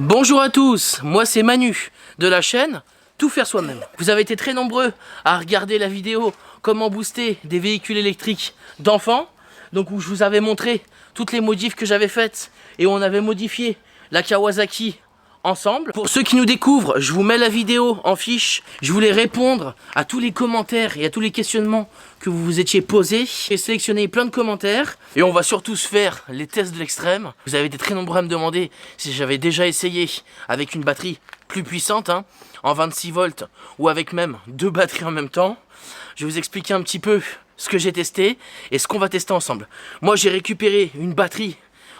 Bonjour à tous, moi c'est Manu de la chaîne Tout faire soi-même. Vous avez été très nombreux à regarder la vidéo comment booster des véhicules électriques d'enfants, donc où je vous avais montré toutes les modifs que j'avais faites et où on avait modifié la Kawasaki ensemble. Pour ceux qui nous découvrent, je vous mets la vidéo en fiche. Je voulais répondre à tous les commentaires et à tous les questionnements que vous vous étiez posés. J'ai sélectionné plein de commentaires et on va surtout se faire les tests de l'extrême. Vous avez été très nombreux à me demander si j'avais déjà essayé avec une batterie plus puissante, en 26 volts ou avec même deux batteries en même temps. Je vais vous expliquer un petit peu ce que j'ai testé et ce qu'on va tester ensemble. Moi j'ai récupéré une batterie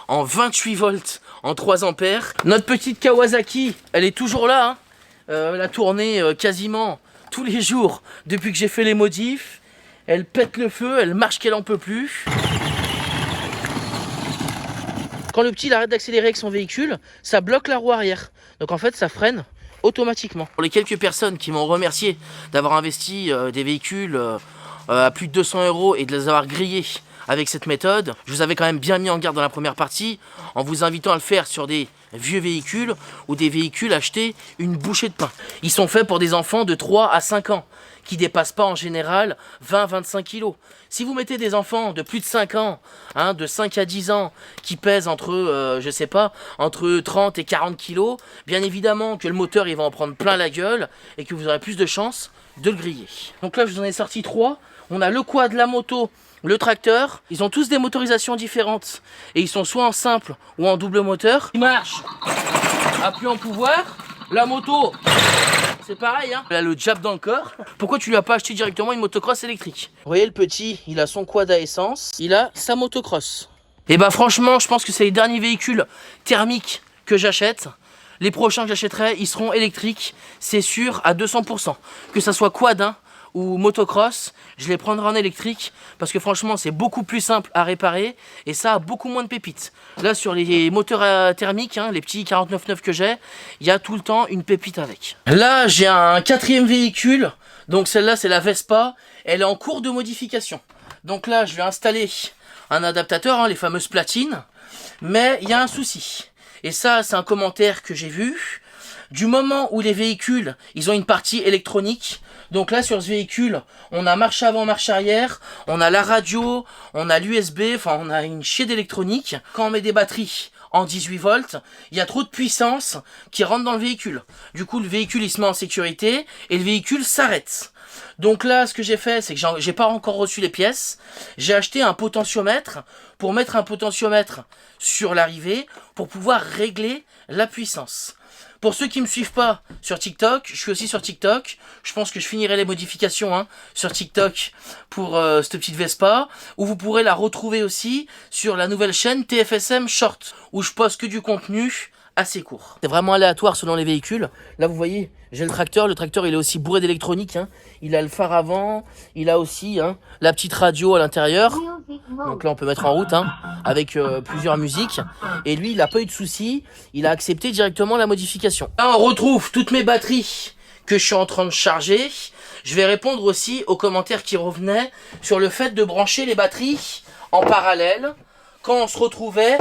en 28 volts, en 3 ampères. Notre petite Kawasaki, elle est toujours là. Elle a tourné quasiment tous les jours depuis que j'ai fait les modifs. Elle pète le feu, elle marche qu'elle en peut plus. Quand le petit il arrête d'accélérer avec son véhicule, ça bloque la roue arrière. Donc en fait, ça freine automatiquement. Pour les quelques personnes qui m'ont remercié d'avoir investi des véhicules à plus de 200 € et de les avoir grillés avec cette méthode, je vous avais quand même bien mis en garde dans la première partie en vous invitant à le faire sur des vieux véhicules ou des véhicules achetés une bouchée de pain. Ils sont faits pour des enfants de 3 à 5 ans qui dépassent pas en général 20-25 kg. Si vous mettez des enfants de plus de 5 ans, de 5 à 10 ans, qui pèsent entre, je sais pas, entre 30 et 40 kg, bien évidemment que le moteur il va en prendre plein la gueule et que vous aurez plus de chances de le griller. Donc là je vous en ai sorti 3. On a le quad, la moto, le tracteur. Ils ont tous des motorisations différentes et ils sont soit en simple ou en double moteur. Il marche, appui en pouvoir. La moto, c'est pareil, Elle a le jab dans le corps. Pourquoi tu lui as pas acheté directement une motocross électrique? Vous voyez, le petit, il a son quad à essence, il a sa motocross. Et bah franchement, je pense que c'est les derniers véhicules thermiques que j'achète. Les prochains que j'achèterai, ils seront électriques, c'est sûr, à 200%. Que ça soit quad, ou motocross, je les prendrai en électrique parce que franchement c'est beaucoup plus simple à réparer et ça a beaucoup moins de pépites. Là sur les moteurs thermiques, les petits 49.9 que j'ai, il y a tout le temps une pépite avec. Là j'ai un quatrième véhicule, donc celle-là c'est la Vespa, elle est en cours de modification. Donc là je vais installer un adaptateur, les fameuses platines, mais il y a un souci. Et ça c'est un commentaire que j'ai vu. Du moment où les véhicules, ils ont une partie électronique, donc là sur ce véhicule, on a marche avant, marche arrière, on a la radio, on a l'USB, enfin on a une chier d'électronique. Quand on met des batteries en 18 volts, il y a trop de puissance qui rentre dans le véhicule. Du coup le véhicule il se met en sécurité et le véhicule s'arrête. Donc là ce que j'ai fait c'est que j'ai pas encore reçu les pièces, j'ai acheté un potentiomètre pour mettre un potentiomètre sur l'arrivée pour pouvoir régler la puissance. Pour ceux qui ne me suivent pas sur TikTok, je suis aussi sur TikTok. Je pense que je finirai les modifications sur TikTok pour cette petite Vespa. Où vous pourrez la retrouver aussi sur la nouvelle chaîne TFSM Short. Où je poste que du contenu assez court. C'est vraiment aléatoire selon les véhicules. Là vous voyez, j'ai le tracteur il est aussi bourré d'électronique. Il a le phare avant, il a aussi la petite radio à l'intérieur. Donc là on peut mettre en route avec plusieurs musiques. Et lui il n'a pas eu de soucis, il a accepté directement la modification. Là on retrouve toutes mes batteries que je suis en train de charger. Je vais répondre aussi aux commentaires qui revenaient sur le fait de brancher les batteries en parallèle quand on se retrouvait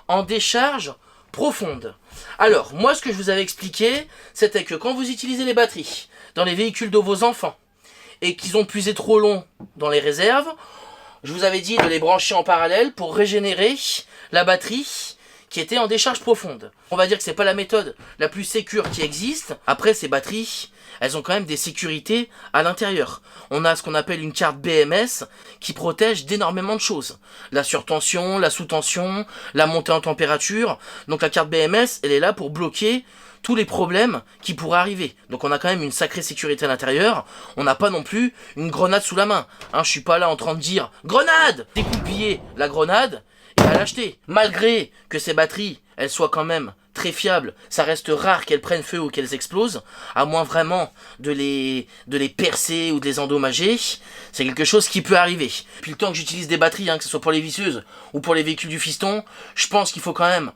en décharge profonde. Alors, moi ce que je vous avais expliqué, c'était que quand vous utilisez les batteries dans les véhicules de vos enfants et qu'ils ont puisé trop long dans les réserves, je vous avais dit de les brancher en parallèle pour régénérer la batterie qui était en décharge profonde. On va dire que c'est pas la méthode la plus sécure qui existe. Après, ces batteries, elles ont quand même des sécurités à l'intérieur. On a ce qu'on appelle une carte BMS qui protège d'énormément de choses. La surtension, la sous-tension, la montée en température. Donc la carte BMS, elle est là pour bloquer tous les problèmes qui pourraient arriver. Donc on a quand même une sacrée sécurité à l'intérieur. On n'a pas non plus une grenade sous la main. Je suis pas là en train de dire « Grenade !» Découpiller la grenade et à l'acheter. Malgré que ces batteries, elles soient quand même très fiables, ça reste rare qu'elles prennent feu ou qu'elles explosent, à moins vraiment de les percer ou de les endommager. C'est quelque chose qui peut arriver. Puis le temps que j'utilise des batteries, que ce soit pour les visseuses ou pour les véhicules du fiston, je pense qu'il faut quand même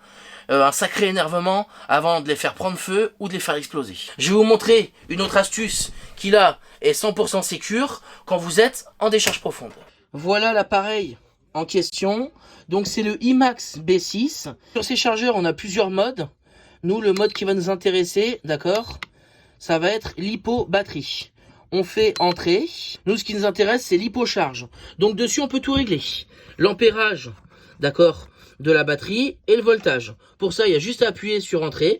un sacré énervement avant de les faire prendre feu ou de les faire exploser. Je vais vous montrer une autre astuce qui là est 100% sécure quand vous êtes en décharge profonde. Voilà l'appareil en question. Donc c'est le IMAX B6. Sur ces chargeurs, on a plusieurs modes. Nous, le mode qui va nous intéresser, d'accord, ça va être l'hypo-batterie. On fait entrée. Nous, ce qui nous intéresse, c'est l'hypocharge. Donc, dessus, on peut tout régler. L'ampérage, d'accord, de la batterie et le voltage. Pour ça, il y a juste à appuyer sur entrée.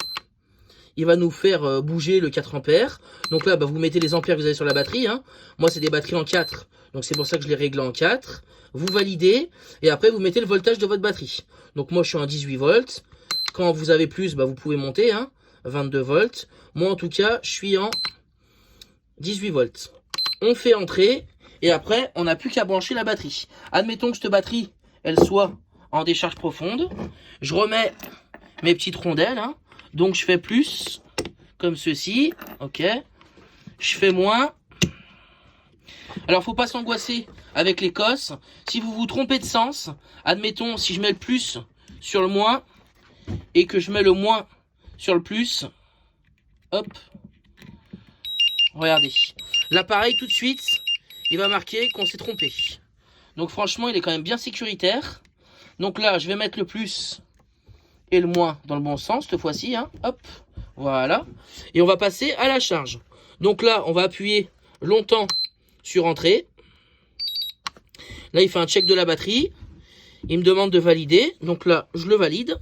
Il va nous faire bouger le 4 ampères. Donc là, bah, vous mettez les ampères que vous avez sur la batterie. Hein. Moi, c'est des batteries en 4. Donc, c'est pour ça que je les règle en 4. Vous validez. Et après, vous mettez le voltage de votre batterie. Donc, moi, je suis en 18 volts. Quand vous avez plus, bah, vous pouvez monter. Hein, 22 volts. Moi, en tout cas, je suis en 18 volts. On fait entrer. Et après, on n'a plus qu'à brancher la batterie. Admettons que cette batterie, elle soit en décharge profonde. Je remets mes petites rondelles. Hein. Donc, je fais plus, comme ceci. Ok. Je fais moins. Alors, faut pas s'angoisser avec les cosses. Si vous vous trompez de sens, admettons, si je mets le plus sur le moins et que je mets le moins sur le plus, hop, regardez. L'appareil, tout de suite, il va marquer qu'on s'est trompé. Donc, franchement, il est quand même bien sécuritaire. Donc là, je vais mettre le plus et le moins dans le bon sens, cette fois-ci. Hein. Hop, voilà. Et on va passer à la charge. Donc là, on va appuyer longtemps sur entrée. Là, il fait un check de la batterie. Il me demande de valider. Donc là, je le valide.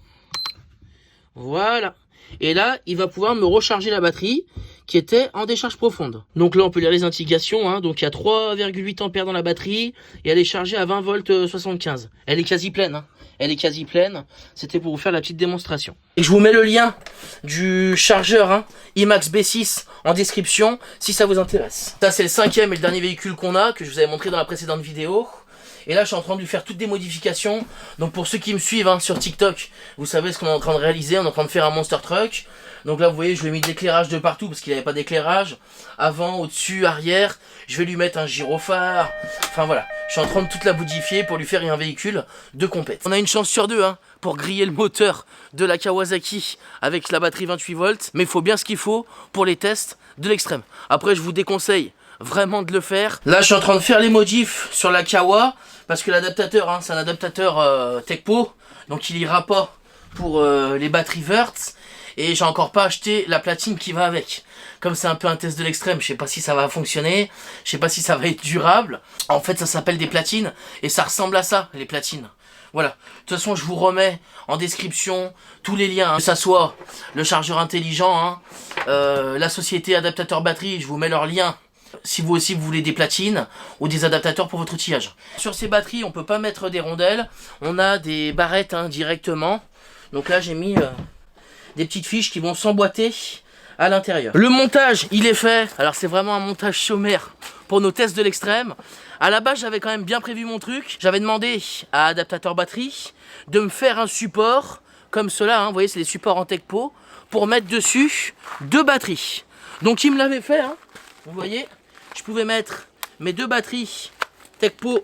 Voilà. Et là, il va pouvoir me recharger la batterie qui était en décharge profonde. Donc là, on peut lire les indications. Hein. Donc il y a 3,8 ampères dans la batterie et elle est chargée à 20 volts 75. Elle est quasi pleine. Hein. Elle est quasi pleine. C'était pour vous faire la petite démonstration. Et je vous mets le lien du chargeur hein, IMAX B6 en description si ça vous intéresse. Ça, c'est le 5e et le dernier véhicule qu'on a, que je vous avais montré dans la précédente vidéo. Et là, je suis en train de lui faire toutes des modifications. Donc pour ceux qui me suivent hein, sur TikTok, vous savez ce qu'on est en train de réaliser. On est en train de faire un monster truck. Donc là, vous voyez, je lui ai mis de l'éclairage de partout parce qu'il n'avait pas d'éclairage. Avant, au-dessus, arrière. Je vais lui mettre un gyrophare. Enfin voilà, je suis en train de toute la modifier pour lui faire un véhicule de compète. On a une chance sur deux hein, pour griller le moteur de la Kawasaki avec la batterie 28 volts. Mais il faut bien ce qu'il faut pour les tests de l'extrême. Après, je vous déconseille vraiment de le faire. Là, je suis en train de faire les modifs sur la Kawa parce que l'adaptateur, hein, c'est un adaptateur Tekpo, donc il ira pas pour les batteries Wurtz. Et j'ai encore pas acheté la platine qui va avec. Comme c'est un peu un test de l'extrême, je sais pas si ça va fonctionner, je sais pas si ça va être durable. En fait, ça s'appelle des platines et ça ressemble à ça, les platines. Voilà. De toute façon, je vous remets en description tous les liens, hein, que ça soit le chargeur intelligent, hein, la société adaptateur batterie, je vous mets leurs liens. Si vous aussi vous voulez des platines ou des adaptateurs pour votre outillage. Sur ces batteries, on peut pas mettre des rondelles. On a des barrettes hein, directement. Donc là, j'ai mis des petites fiches qui vont s'emboîter à l'intérieur. Le montage, il est fait. Alors c'est vraiment un montage sommaire pour nos tests de l'extrême. À la base, j'avais quand même bien prévu mon truc. J'avais demandé à Adaptateur Batterie de me faire un support comme cela. Hein, vous voyez, c'est des supports en Tekpo pour mettre dessus 2 batteries. Donc il me l'avait fait. Hein, vous voyez. Je pouvais mettre mes 2 batteries Tekpo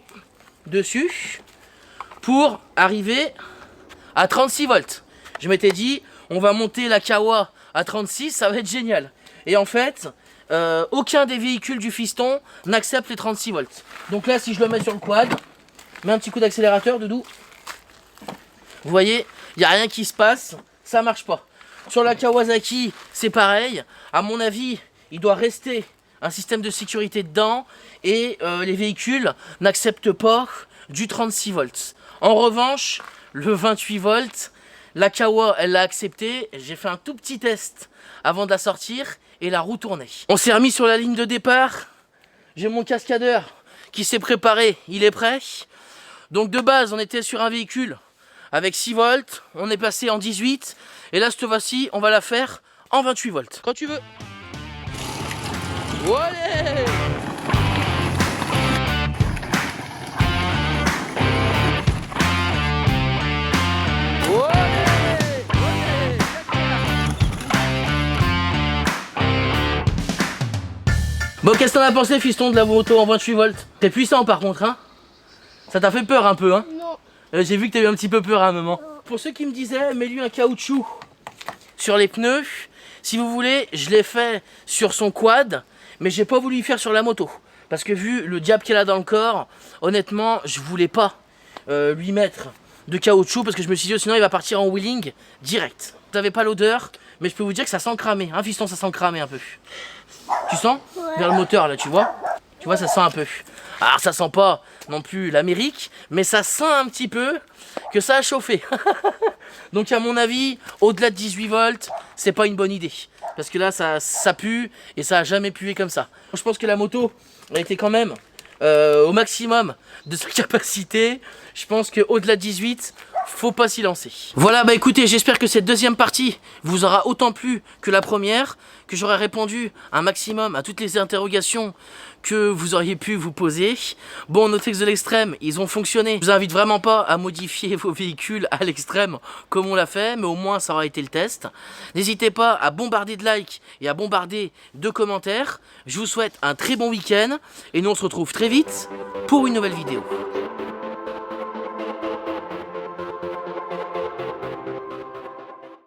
dessus pour arriver à 36 volts. Je m'étais dit, on va monter la Kawa à 36, ça va être génial. Et en fait, aucun des véhicules du fiston n'accepte les 36 volts. Donc là, si je le mets sur le quad, mets un petit coup d'accélérateur, Doudou. Vous voyez, il n'y a rien qui se passe, ça marche pas. Sur la Kawasaki, c'est pareil. À mon avis, il doit rester un système de sécurité dedans et les véhicules n'acceptent pas du 36 volts. En revanche, le 28 volts, la Kawa, elle l'a accepté. J'ai fait un tout petit test avant de la sortir et la roue tournait. On s'est remis sur la ligne de départ. J'ai mon cascadeur qui s'est préparé, il est prêt. Donc de base, on était sur un véhicule avec 6 volts. On est passé en 18. Et là, cette fois-ci, on va la faire en 28 volts. Quand tu veux. Allez! Bon, qu'est-ce que t'en as pensé, fiston, de la moto en 28 volts? C'est puissant par contre, hein? Ça t'a fait peur un peu, hein? Non. J'ai vu que t'as eu un petit peu peur à un moment. Pour ceux qui me disaient, mets-lui un caoutchouc sur les pneus, si vous voulez, je l'ai fait sur son quad, mais j'ai pas voulu y faire sur la moto. Parce que vu le diable qu'elle a dans le corps, honnêtement, je voulais pas lui mettre de caoutchouc parce que je me suis dit, sinon il va partir en wheeling direct. Vous n'avez pas l'odeur, mais je peux vous dire que ça sent cramer, hein fiston, ça sent cramer un peu. Tu sens? Vers le moteur là, tu vois? Tu vois, ça sent un peu. Alors ça sent pas non plus l'Amérique, mais ça sent un petit peu que ça a chauffé. Donc à mon avis, au-delà de 18 volts, c'est pas une bonne idée. Parce que là, ça pue et ça a jamais pué comme ça. Je pense que la moto a été quand même au maximum de sa capacité. Je pense qu'au-delà de 18, faut pas s'y lancer. Voilà, bah écoutez, j'espère que cette deuxième partie vous aura autant plu que la première, que j'aurai répondu un maximum à toutes les interrogations que vous auriez pu vous poser. Bon, nos textes de l'extrême, ils ont fonctionné. Je vous invite vraiment pas à modifier vos véhicules à l'extrême comme on l'a fait, mais au moins ça aura été le test. N'hésitez pas à bombarder de likes et à bombarder de commentaires. Je vous souhaite un très bon week-end et nous on se retrouve très vite pour une nouvelle vidéo.